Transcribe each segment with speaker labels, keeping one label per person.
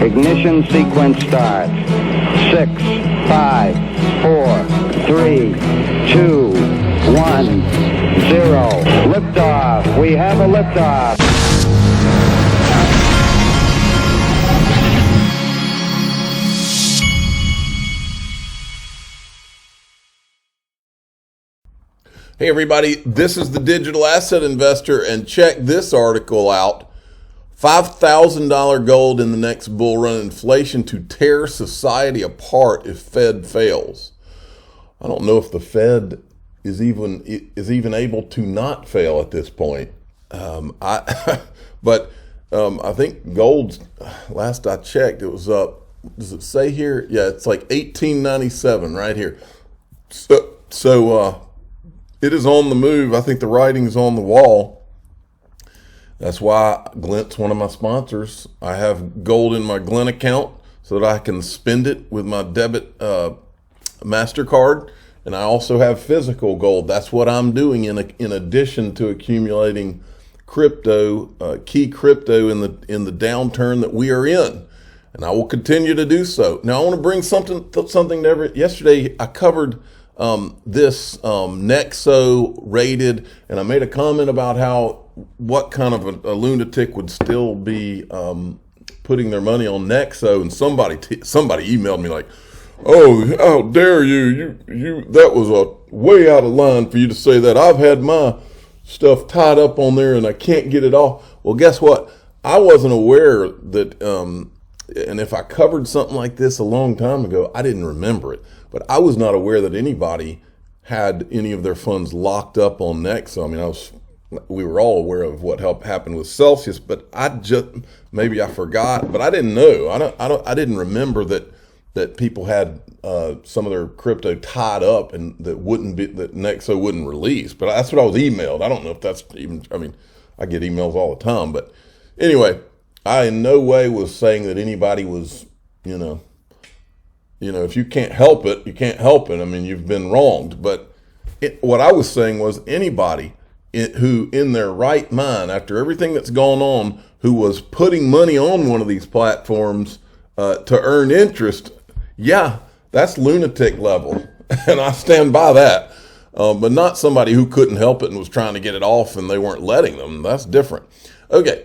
Speaker 1: Ignition sequence starts. 6, 5, 4, 3, 2, 1, 0. Liftoff. We have a liftoff.
Speaker 2: Hey everybody, this is the Digital Asset Investor, and check this article out. $5,000 gold in the next bull run, inflation to tear society apart if Fed fails. I don't know if the Fed is even able to not fail at this point. I think gold, last I checked, it was up. Does it say here? Yeah, it's like 1897 right here. So it is on the move. I think the writing's on the wall. That's why Glint's one of my sponsors. I have gold in my Glint account so that I can spend it with my debit MasterCard. And I also have physical gold. That's what I'm doing in addition to accumulating crypto, key crypto in the downturn that we are in. And I will continue to do so. Now I want to bring something to yesterday I covered this Nexo rated, and I made a comment about what kind of a lunatic would still be putting their money on Nexo, and somebody emailed me like, "Oh, how dare you? That was way out of line for you to say that. I've had my stuff tied up on there and I can't get it off." Well, guess what? I wasn't aware that, and if I covered something like this a long time ago, I didn't remember it. But I was not aware that anybody had any of their funds locked up on Nexo. I mean, we were all aware of what happened with Celsius, but maybe I forgot, but I didn't know. I didn't remember that people had some of their crypto tied up and that Nexo wouldn't release. But that's what I was emailed. I don't know if that's even. I mean, I get emails all the time, but anyway, I in no way was saying that anybody was, if you can't help it, you can't help it. I mean, you've been wronged. But what I was saying was anybody who in their right mind, after everything that's gone on, who was putting money on one of these platforms to earn interest, yeah, that's lunatic level. And I stand by that. But not somebody who couldn't help it and was trying to get it off and they weren't letting them. That's different. Okay.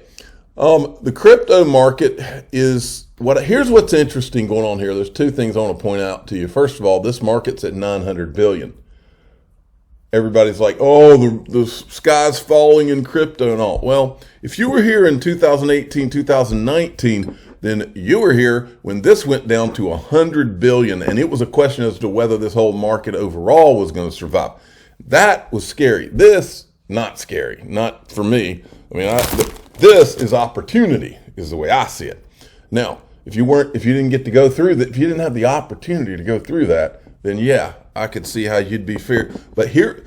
Speaker 2: The crypto market here's what's interesting going on here. There's two things I want to point out to you. First of all, this market's at 900 billion. Everybody's like, "Oh, the sky's falling in crypto and all." Well, if you were here in 2018, 2019, then you were here when this went down to 100 billion. And it was a question as to whether this whole market overall was going to survive. That was scary. This, not scary. Not for me. I mean, this is opportunity, is the way I see it. Now, if you didn't get to go through that, if you didn't have the opportunity to go through that, then yeah, I could see how you'd be afraid. But here's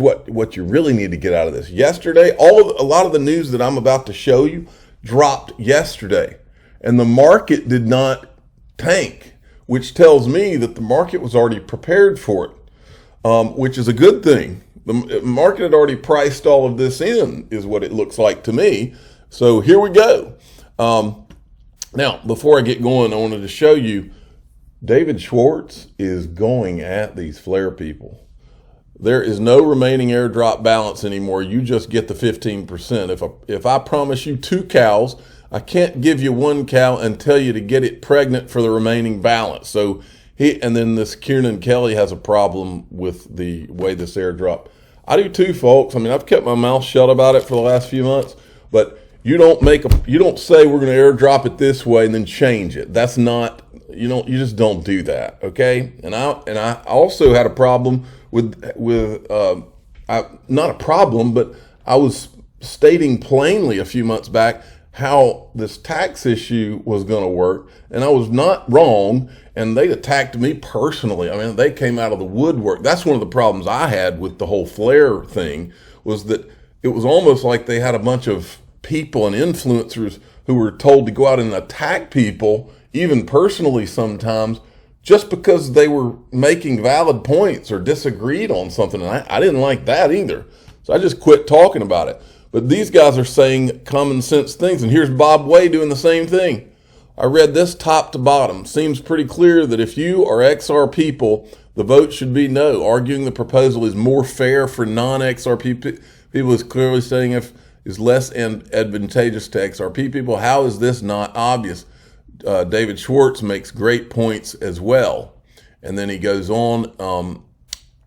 Speaker 2: what you really need to get out of this. Yesterday, a lot of the news that I'm about to show you dropped yesterday, and the market did not tank, which tells me that the market was already prepared for it, which is a good thing. The market had already priced all of this in, is what it looks like to me. So here we go. Now, before I get going, I wanted to show you David Schwartz is going at these flare people. There is no remaining airdrop balance anymore. You just get the 15%. If I promise you 2 cows, I can't give you 1 cow and tell you to get it pregnant for the remaining balance. So and then this Kieran Kelly has a problem with the way this airdrop. I do too, folks. I mean, I've kept my mouth shut about it for the last few months, but you don't say we're going to airdrop it this way and then change it. That's not, you just don't do that. Okay. And I also had a problem not a problem, but I was stating plainly a few months back how this tax issue was going to work, and I was not wrong, and they attacked me personally. I mean, they came out of the woodwork. That's one of the problems I had with the whole flare thing, was that it was almost like they had a bunch of people and influencers who were told to go out and attack people, even personally sometimes, just because they were making valid points or disagreed on something. And I didn't like that either. So I just quit talking about it. But these guys are saying common sense things. And here's Bob Way doing the same thing. I read this top to bottom. Seems pretty clear that if you are XR people, the vote should be no. Arguing the proposal is more fair for non-XRP people is clearly saying if is less advantageous to XRP people. How is this not obvious? David Schwartz makes great points as well. And then he goes on,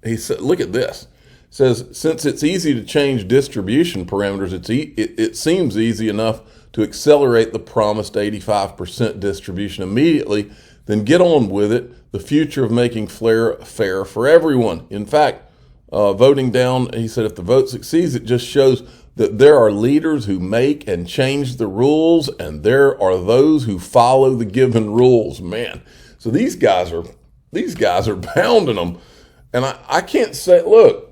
Speaker 2: he said, look at this. Says, since it's easy to change distribution parameters, it seems easy enough to accelerate the promised 85% distribution immediately, then get on with it. The future of making fair for everyone. In fact, voting down, he said, if the vote succeeds, it just shows that there are leaders who make and change the rules, and there are those who follow the given rules. Man, so these guys are pounding them, and I can't say, look.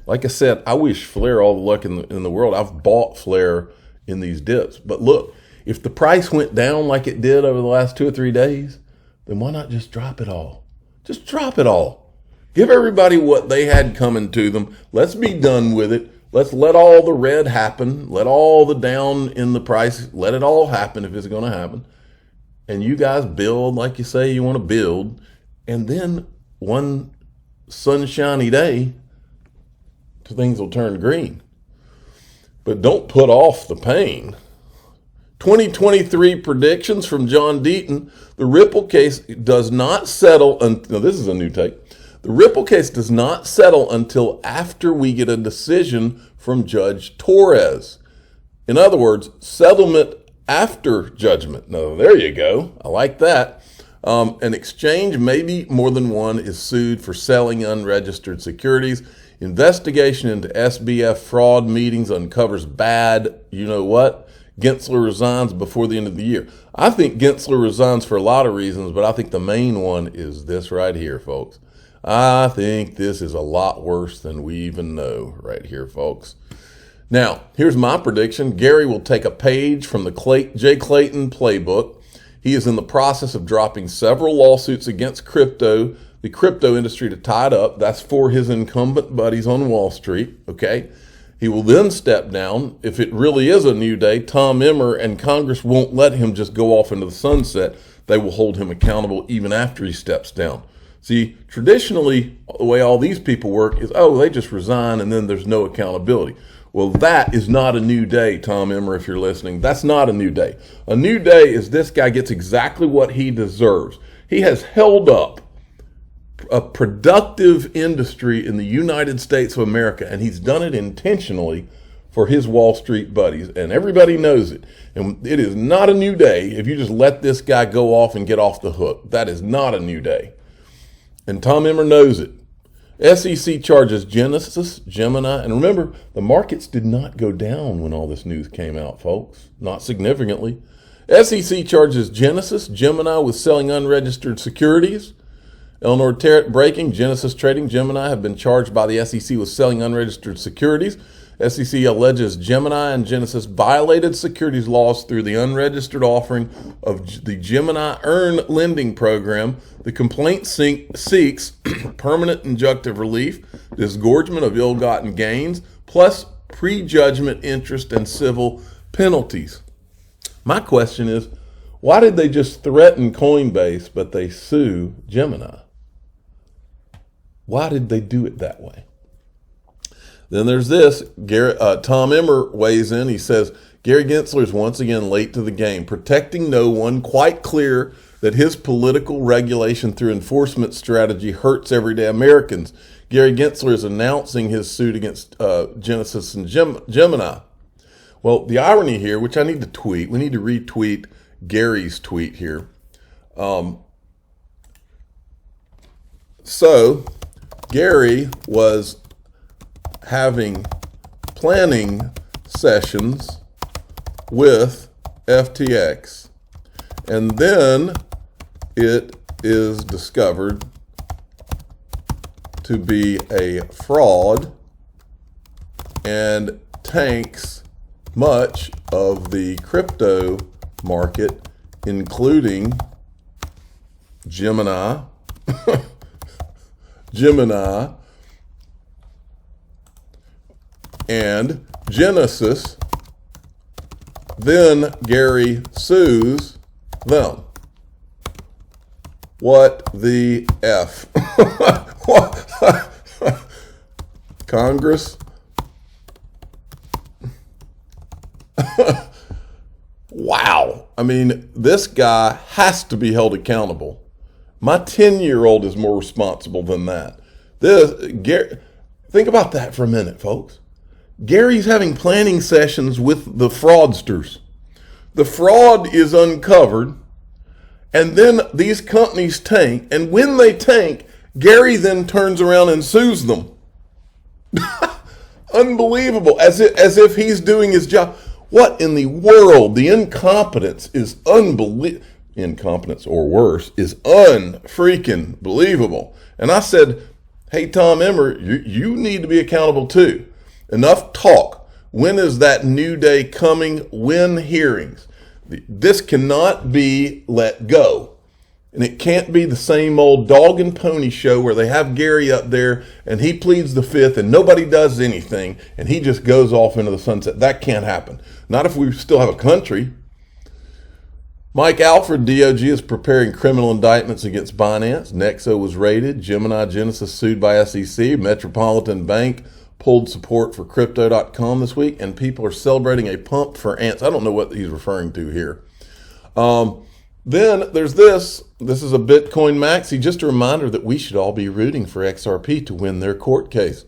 Speaker 2: Like I said, I wish Flare all the luck in the world. I've bought Flare in these dips. But look, if the price went down like it did over the last 2 or 3 days, then why not just drop it all? Just drop it all. Give everybody what they had coming to them. Let's be done with it. Let's let all the red happen. Let all the down in the price, let it all happen if it's going to happen. And you guys build like you say you want to build. And then one sunshiny day, things will turn green. But don't put off the pain. 2023 predictions from John Deaton. The Ripple case does not settle until, this is a new take. The Ripple case does not settle until after we get a decision from Judge Torres. In other words, settlement after judgment. Now, there you go. I like that. An exchange, maybe more than one, is sued for selling unregistered securities. Investigation into SBF fraud meetings uncovers bad, you know what? Gensler resigns before the end of the year. I think Gensler resigns for a lot of reasons, but I think the main one is this right here, folks. I think this is a lot worse than we even know right here, folks. Now, here's my prediction. Gary will take a page from the Jay Clayton playbook. He is in the process of dropping several lawsuits against the crypto industry to tie it up. That's for his incumbent buddies on Wall Street, okay? He will then step down. If it really is a new day, Tom Emmer and Congress won't let him just go off into the sunset. They will hold him accountable even after he steps down. See, traditionally, the way all these people work is, oh, they just resign and then there's no accountability. Well, that is not a new day, Tom Emmer, if you're listening. That's not a new day. A new day is this guy gets exactly what he deserves. He has held up a productive industry in the United States of America, and he's done it intentionally for his Wall Street buddies, and everybody knows it. And it is not a new day if you just let this guy go off and get off the hook. That is not a new day. And Tom Emmer knows it. SEC charges Genesis, Gemini, and remember, the markets did not go down when all this news came out, folks. Not significantly. SEC charges Genesis, Gemini with selling unregistered securities. Eleanor Terrett breaking, Genesis Trading, Gemini have been charged by the SEC with selling unregistered securities. SEC alleges Gemini and Genesis violated securities laws through the unregistered offering of the Gemini Earn lending program. The complaint seeks permanent injunctive relief, disgorgement of ill-gotten gains, plus prejudgment interest and civil penalties. My question is, why did they just threaten Coinbase, but they sue Gemini? Why did they do it that way? Then there's this. Tom Emmer weighs in. He says, Gary Gensler is once again late to the game, protecting no one, quite clear that his political regulation through enforcement strategy hurts everyday Americans. Gary Gensler is announcing his suit against Genesis and Gemini. Well, the irony here, which I need to tweet, we need to retweet Gary's tweet here. So Gary was having planning sessions with FTX, and then it is discovered to be a fraud and tanks much of the crypto market, including Gemini, and Genesis, then Gary sues them. What the F? Congress? Wow. I mean, this guy has to be held accountable. My 10-year-old is more responsible than that. Think about that for a minute, folks. Gary's having planning sessions with the fraudsters. The fraud is uncovered, and then these companies tank, and when they tank, Gary then turns around and sues them. Unbelievable, as if he's doing his job. What in the world? The incompetence is unbelievable. Incompetence or worse is unfreaking believable. And I said, hey, Tom Emmer, you need to be accountable too. Enough talk. When is that new day coming? When hearings? This cannot be let go. And it can't be the same old dog and pony show where they have Gary up there and he pleads the fifth and nobody does anything and he just goes off into the sunset. That can't happen. Not if we still have a country. Mike Alfred, DOG, is preparing criminal indictments against Binance. Nexo was raided. Gemini Genesis sued by SEC. Metropolitan Bank pulled support for Crypto.com this week. And people are celebrating a pump for ants. I don't know what he's referring to here. Then there's this. This is a Bitcoin maxi. Just a reminder that we should all be rooting for XRP to win their court case.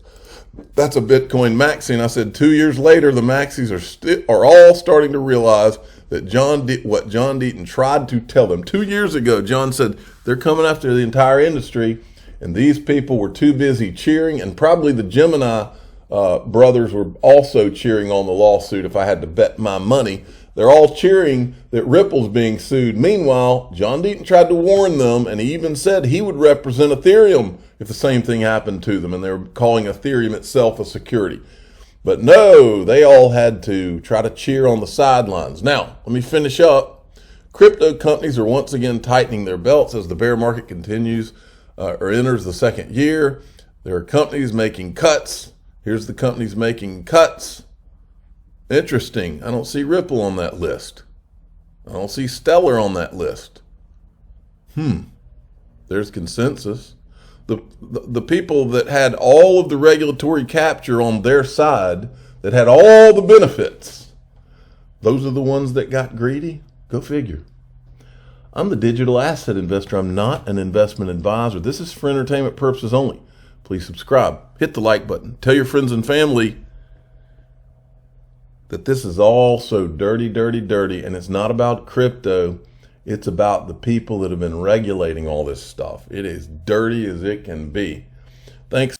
Speaker 2: That's a Bitcoin maxi. And I said 2 years later, the maxis are all starting to realize that what John Deaton tried to tell them 2 years ago. John said they're coming after the entire industry, and these people were too busy cheering, and probably the Gemini brothers were also cheering on the lawsuit. If I had to bet my money, they're all cheering that Ripple's being sued. Meanwhile, John Deaton tried to warn them, and he even said he would represent Ethereum if the same thing happened to them, and they're calling Ethereum itself a security. But no, they all had to try to cheer on the sidelines. Now, let me finish up. Crypto companies are once again tightening their belts as the bear market continues or enters the second year. There are companies making cuts. Here's the companies making cuts. Interesting. I don't see Ripple on that list. I don't see Stellar on that list. There's consensus. The people that had all of the regulatory capture on their side, that had all the benefits, those are the ones that got greedy? Go figure. I'm the digital asset investor. I'm not an investment advisor. This is for entertainment purposes only. Please subscribe. Hit the like button. Tell your friends and family that this is all so dirty, dirty, dirty, and it's not about crypto. It's about the people that have been regulating all this stuff. It is dirty as it can be. Thanks.